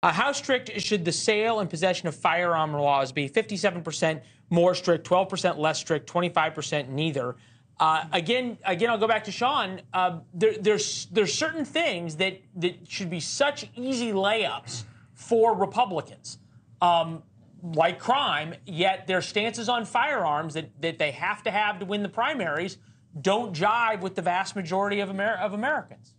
How strict should the sale and possession of firearm laws be? 57% more strict, 12% less strict, 25% neither. Again, I'll go back to Sean. There's certain things that should be such easy layups for Republicans, like crime, yet their stances on firearms that they have to win the primaries don't jive with the vast majority of Americans.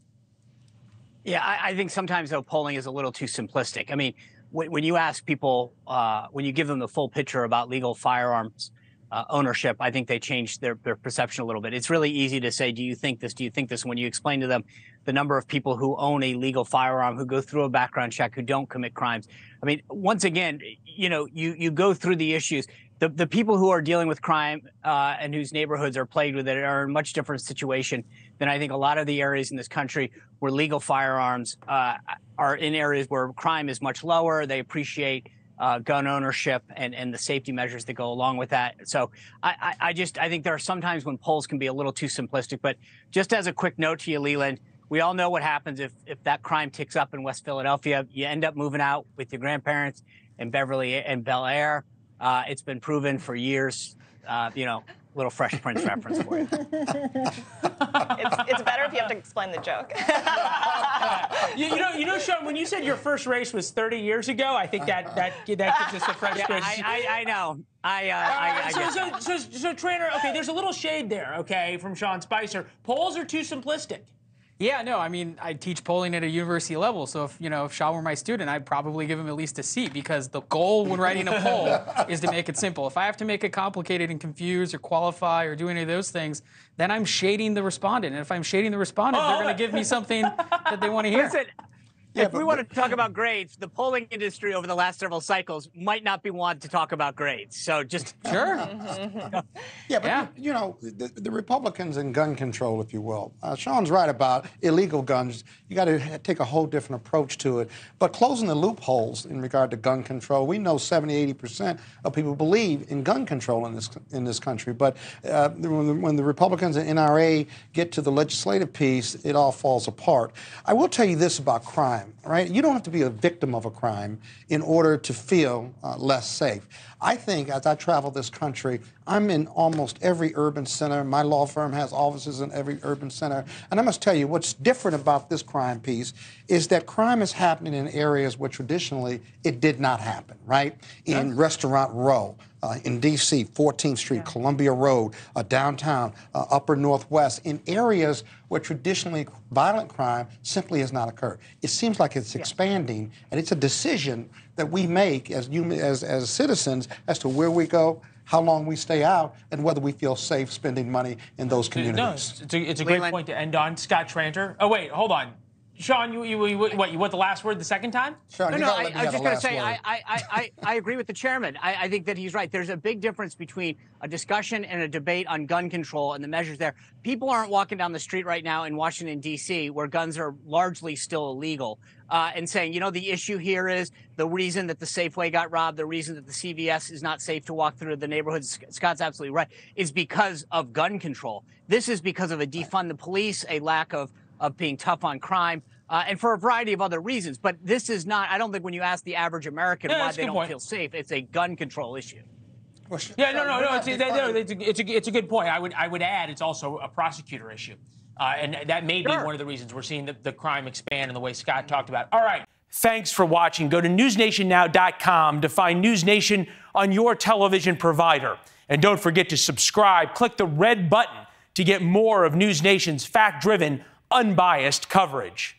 Yeah, I think sometimes, though, polling is a little too simplistic. I mean, when you ask people, when you give them the full picture about legal firearms ownership, I think they change their perception a little bit. It's really easy to say, do you think this? Do you think this? When you explain to them the number of people who own a legal firearm, who go through a background check, who don't commit crimes. I mean, once again, you go through the issues. The people who are dealing with crime and whose neighborhoods are plagued with it are in a much different situation than I think a lot of the areas in this country where legal firearms are in areas where crime is much lower. They appreciate gun ownership and the safety measures that go along with that. So I think there are sometimes when polls can be a little too simplistic. But just as a quick note to you, Leland, we all know what happens if that crime ticks up in West Philadelphia. You end up moving out with your grandparents in Beverly and Bel Air. It's been proven for years, little Fresh Prince reference for you. It's better if you have to explain the joke. Sean, when you said your first race was 30 years ago, I think that gives us a Fresh Prince. I know. So, Trainer, okay, there's a little shade there, okay, from Sean Spicer. Polls are too simplistic. Yeah, no, I mean, I teach polling at a university level, so if Sean were my student, I'd probably give him at least a C, because the goal when writing a poll is to make it simple. If I have to make it complicated and confuse or qualify or do any of those things, then I'm shading the respondent. And if I'm shading the respondent, they're going to give me something that they want to hear. Listen, if we want to talk about grades, the polling industry over the last several cycles might not be one to talk about grades. So just sure. The Republicans in gun control, if you will. Sean's right about illegal guns. You got to take a whole different approach to it. But closing the loopholes in regard to gun control, we know 70–80% of people believe in gun control in this country. But when the Republicans and NRA get to the legislative piece, it all falls apart. I will tell you this about crime. Right? You don't have to be a victim of a crime in order to feel less safe. I think as I travel this country, I'm in almost every urban center. My law firm has offices in every urban center. And I must tell you, what's different about this crime piece is that crime is happening in areas where traditionally it did not happen, right? In Restaurant Row, in D.C., 14th Street, Columbia Road, downtown, Upper Northwest, in areas where traditionally violent crime simply has not occurred. It seems like it's expanding, and it's a decision that we make as citizens as to where we go, how long we stay out, and whether we feel safe spending money in those communities. No, it's a great point to end on. Scott Tranter. Oh, wait, hold on. Sean, you want the last word the second time? Sean, No, I was just going to say, I agree with the chairman. I think that he's right. There's a big difference between a discussion and a debate on gun control and the measures there. People aren't walking down the street right now in Washington, D.C., where guns are largely still illegal, and saying, the issue here is the reason that the Safeway got robbed, the reason that the CVS is not safe to walk through the neighborhoods, Scott's absolutely right, is because of gun control. This is because of a defund the police, a lack of being tough on crime, and for a variety of other reasons. But this is not, I don't think when you ask the average American why they don't feel safe, it's a gun control issue. Yeah, no, it's a good point. I would add it's also a prosecutor issue. And that may be one of the reasons we're seeing the crime expand in the way Scott talked about. All right. Thanks for watching. Go to newsnationnow.com to find NewsNation on your television provider. And don't forget to subscribe. Click the red button to get more of NewsNation's fact-driven, unbiased coverage.